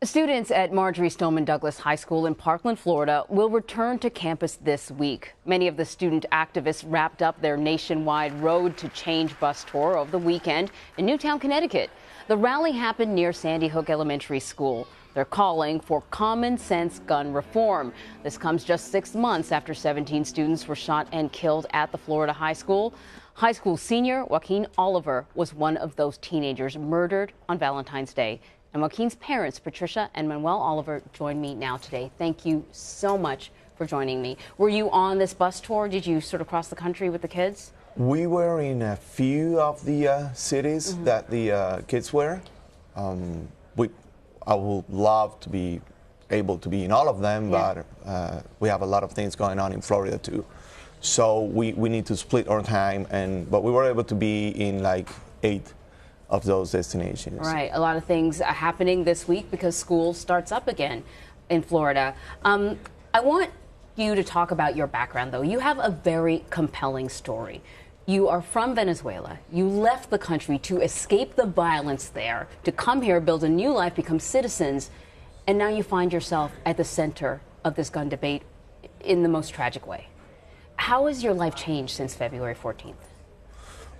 Students at Marjory Stoneman Douglas High School in Parkland, Florida, will return to campus this week. Many of the student activists wrapped up their nationwide Road to Change bus tour over the weekend in Newtown, Connecticut. The rally happened near Sandy Hook Elementary School. They're calling for common sense gun reform. This comes just 6 months after 17 students were shot and killed at the Florida high school. High school senior Joaquin Oliver was one of those teenagers murdered on Valentine's Day. And Joaquin's parents, Patricia and Manuel Oliver, join me now today. Thank you so much for joining me. Were you on this bus tour? Did you sort of cross the country with the kids? We were in a few of the cities that the kids were. I would love to be able to be in all of them, but we have a lot of things going on in Florida too. So we need to split our time, but we were able to be in like 8 of those destinations. Right, a lot of things are happening this week because school starts up again in Florida. I want you to talk about your background, though. You have a very compelling story. You are from Venezuela. You left the country to escape the violence there, to come here, build a new life, become citizens, and now you find yourself at the center of this gun debate in the most tragic way. How has your life changed since February 14th?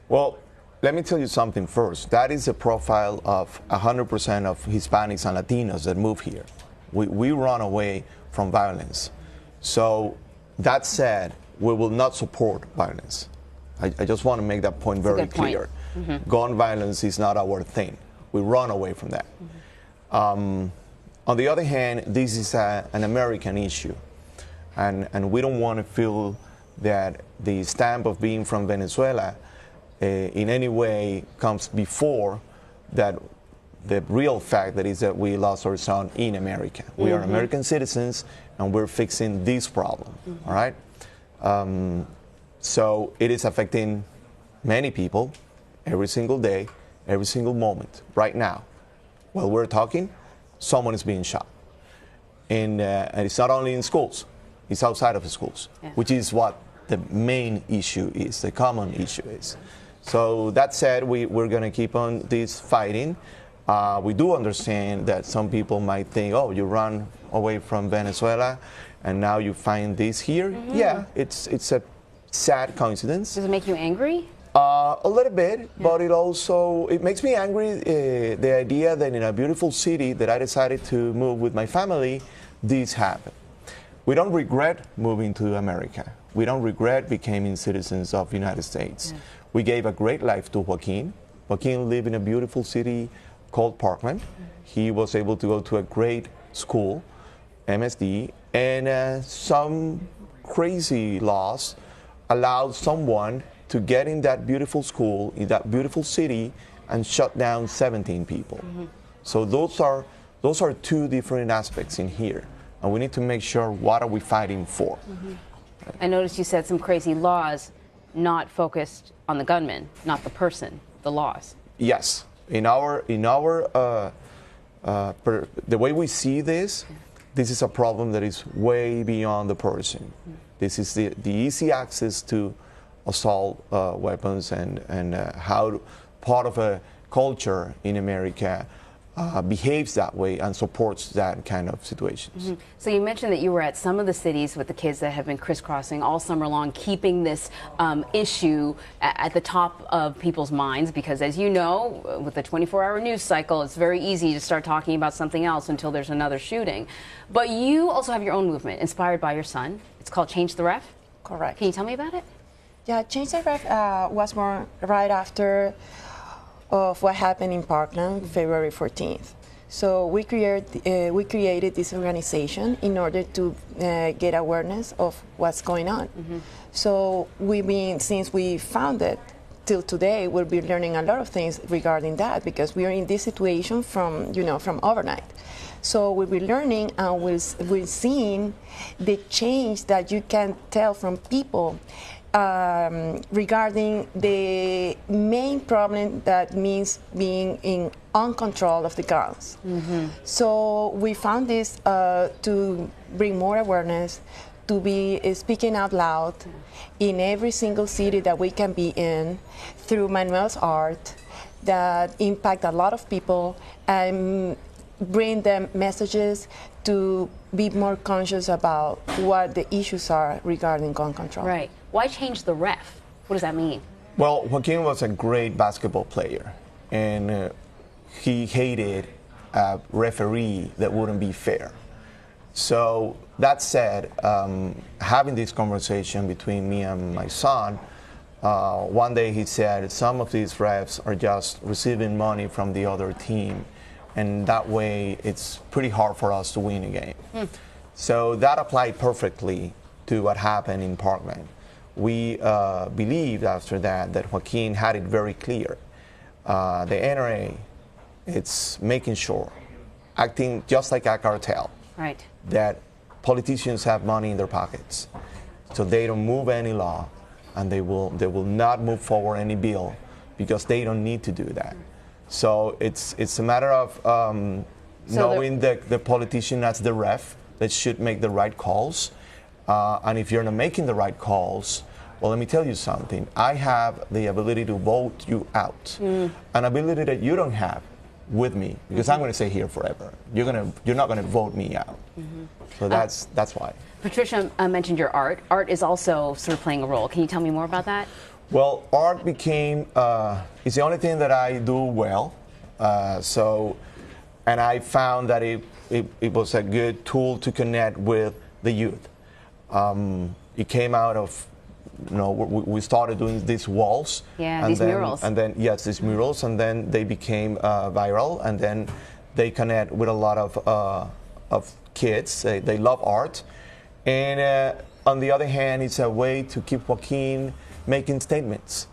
Well, let me tell you something first. That is a profile of 100% of Hispanics and Latinos that move here. We run away from violence. So that said, we will not support violence. I just want to make that point very clear. Gun violence is not our thing. We run away from that. On the other hand, this is an American issue. And we don't want to feel that the stamp of being from Venezuela in any way comes before that the real fact that is that we lost our son in America. We are American citizens and we're fixing this problem, all right? So it is affecting many people every single day, every single moment. Right now, while we're talking, someone is being shot. And it's not only in schools, it's outside of the schools, which is what the main issue is, the common issue is. So that said, we're going to keep on this fighting. We do understand that some people might think, oh, you run away from Venezuela and now you find this here. Yeah, it's a sad coincidence. Does it make you angry? A little bit, but it makes me angry, the idea that in a beautiful city that I decided to move with my family, this happened. We don't regret moving to America. We don't regret becoming citizens of the United States. We gave a great life to Joaquin. Joaquin lived in a beautiful city called Parkland. He was able to go to a great school, MSD, and some crazy laws allowed someone to get in that beautiful school, in that beautiful city, and shut down 17 people. So those are 2 different aspects in here, and we need to make sure what are we fighting for. I noticed you said some crazy laws, not focused on the gunman, not the person, the laws. Yes, in our the way we see this, this is a problem that is way beyond the person. This is the easy access to assault weapons and how part of a culture in America behaves that way and supports that kind of situations. So you mentioned that you were at some of the cities with the kids that have been crisscrossing all summer long, keeping this issue at the top of people's minds, because as you know, with the 24-hour news cycle, it's very easy to start talking about something else until there's another shooting. But you also have your own movement inspired by your son. It's called Change the Ref? Correct. Can you tell me about it? Yeah, Change the Ref was born right after of what happened in Parkland, February 14th. So we created this organization in order to get awareness of what's going on. So since we founded till today, we'll be learning a lot of things regarding that, because we are in this situation from overnight. So we'll be learning and we're seeing the change that you can tell from people regarding the main problem that means being in uncontrol of the guns. So we found this to bring more awareness, to be speaking out loud in every single city that we can be in through Manuel's art that impact a lot of people. And bring them messages to be more conscious about what the issues are regarding gun control. Right. Why change the ref? What does that mean? Well, Joaquin was a great basketball player, and he hated a referee that wouldn't be fair. So that said, having this conversation between me and my son, one day he said, some of these refs are just receiving money from the other team, and that way it's pretty hard for us to win a game. So that applied perfectly to what happened in Parkland. We believed after that Joaquin had it very clear. The NRA, it's making sure, acting just like a cartel, right, that politicians have money in their pockets, so they don't move any law, and they will not move forward any bill because they don't need to do that. So it's a matter of knowing the politician as the ref that should make the right calls, and if you're not making the right calls, well, let me tell you something. I have the ability to vote you out, an ability that you don't have with me, because I'm going to stay here forever. You're not going to vote me out. So that's why. Patricia mentioned your art. Art is also sort of playing a role. Can you tell me more about that? Well, art became, it's the only thing that I do well. And I found that it was a good tool to connect with the youth. It came out of, we started doing these walls. Yeah, these murals. And then, yes, these murals, and then they became viral, and then they connect with a lot of kids. They love art. And on the other hand, it's a way to keep Joaquin making statements.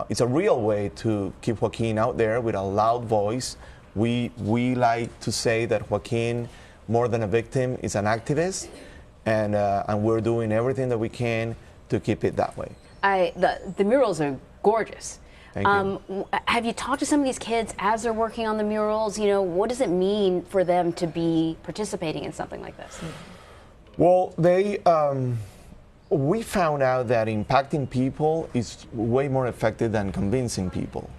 It's a real way to keep Joaquin out there with a loud voice. We like to say that Joaquin, more than a victim, is an activist, and we're doing everything that we can to keep it that way. The murals are gorgeous. Thank you. Have you talked to some of these kids as they're working on the murals? What does it mean for them to be participating in something like this? Well, we found out that impacting people is way more effective than convincing people.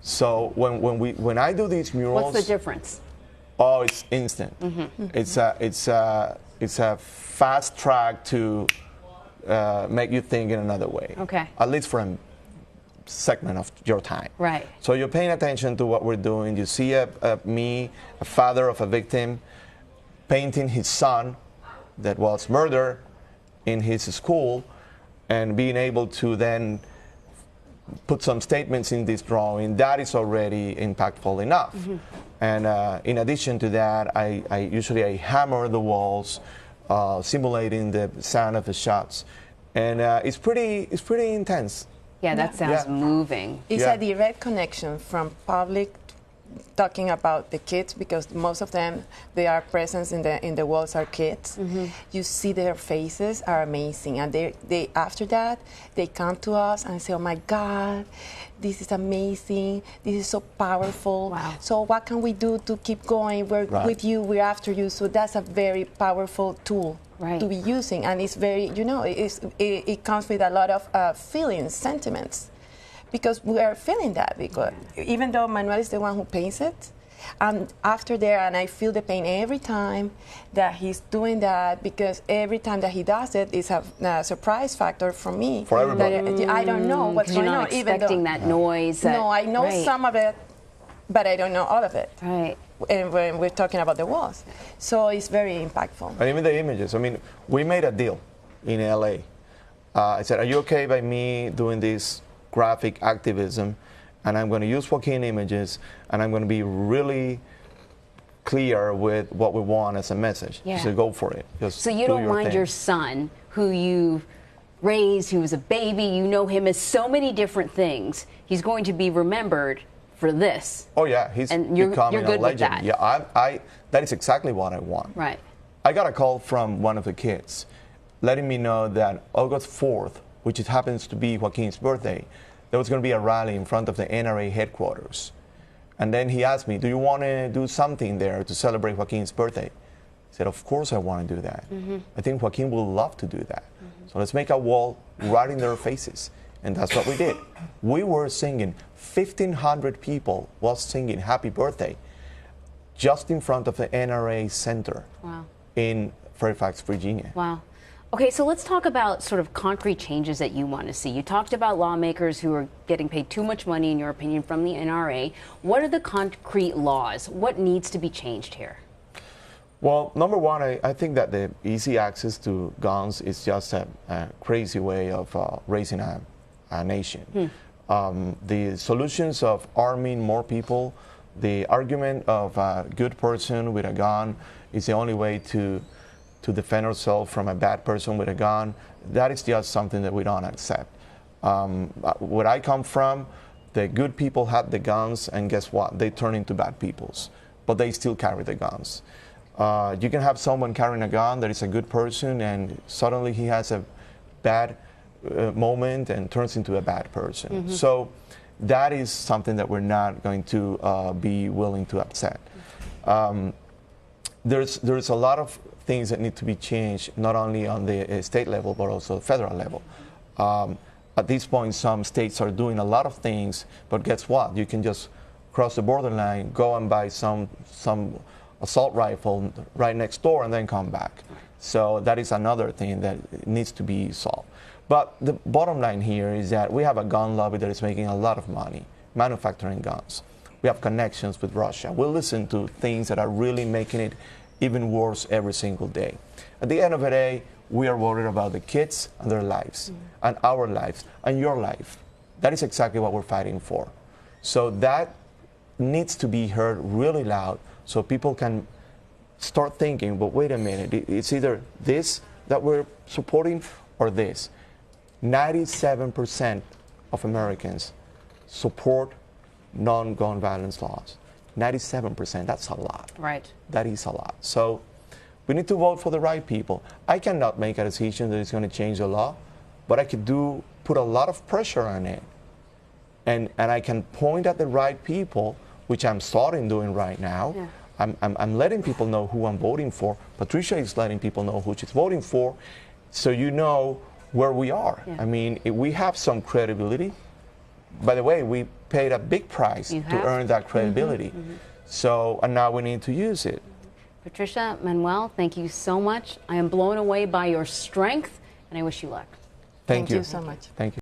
So when I do these murals, what's the difference? Oh, it's instant. It's a fast track to make you think in another way. Okay. At least for a segment of your time. Right. So you're paying attention to what we're doing. You see me, a father of a victim, painting his son that was murdered in his school, and being able to then put some statements in this drawing. That is already impactful enough. And in addition to that, I usually hammer the walls, simulating the sound of the shots, and it's pretty intense. Yeah, that sounds moving. It's a direct connection from public talking about the kids, because most of them, they are present in the walls are kids. You see their faces are amazing, and they after that they come to us and say, "Oh my God, this is amazing. This is so powerful. Wow. So what can we do to keep going? We're with you. We're after you." So that's a very powerful tool to be using, and it's very, it comes with a lot of feelings, sentiments. Because we are feeling that, because even though Manuel is the one who paints it, and after there, and I feel the pain every time that he's doing that, because every time that he does it, it's a surprise factor for me. For everybody. I don't know what's going on. You're not expecting that noise. No, I know some of it, but I don't know all of it. Right. And when we're talking about the walls. So it's very impactful. And even the images. I mean, we made a deal in LA. I said, "Are you okay by me doing this graphic activism, and I'm going to use Joaquin images, and I'm going to be really clear with what we want as a message." So go for it. Just so you don't mind your son, who you raised, who was a baby, you know him as so many different things. He's going to be remembered for this. Oh yeah, he's becoming a legend. With that. Yeah, that is exactly what I want. Right. I got a call from one of the kids letting me know that August 4th, which it happens to be Joaquin's birthday, there was going to be a rally in front of the NRA headquarters. And then he asked me, "Do you want to do something there to celebrate Joaquin's birthday?" I said, "Of course I want to do that. I think Joaquin will love to do that. So let's make a wall right in their faces." And that's what we did. We were singing, 1,500 people was singing happy birthday. just in front of the NRA Center in Fairfax, Virginia. Wow. Okay, so let's talk about sort of concrete changes that you want to see. You talked about lawmakers who are getting paid too much money, in your opinion, from the NRA. What are the concrete laws? What needs to be changed here? Well, number one, I think that the easy access to guns is just a crazy way of raising a nation. The solutions of arming more people, the argument of a good person with a gun is the only way to defend ourselves from a bad person with a gun, that is just something that we don't accept. Where I come from, the good people had the guns, and guess what? They turn into bad peoples, but they still carry the guns. You can have someone carrying a gun that is a good person, and suddenly he has a bad moment and turns into a bad person. So that is something that we're not going to be willing to accept. There's a lot of things that need to be changed, not only on the state level, but also the federal level. At this point, some states are doing a lot of things, but guess what? You can just cross the borderline, go and buy some assault rifle right next door, and then come back. So that is another thing that needs to be solved. But the bottom line here is that we have a gun lobby that is making a lot of money manufacturing guns. We have connections with Russia. We listen to things that are really making it even worse every single day. At the end of the day, we are worried about the kids and their lives, and our lives, and your life. That is exactly what we're fighting for. So that needs to be heard really loud so people can start thinking, but wait a minute, it's either this that we're supporting or this. 97% of Americans support non-gun violence laws. 97%, that's a lot. Right. That is a lot. So we need to vote for the right people. I cannot make a decision that is going to change the law, but I could put a lot of pressure on it. And I can point at the right people, which I'm starting doing right now. Yeah. I'm letting people know who I'm voting for. Patricia is letting people know who she's voting for, so you know where we are. Yeah. I mean, we have some credibility. By the way, we paid a big price to earn that credibility. So, and now we need to use it. Patricia, Manuel, thank you so much. I am blown away by your strength, and I wish you luck. Thank you so much. Thank you.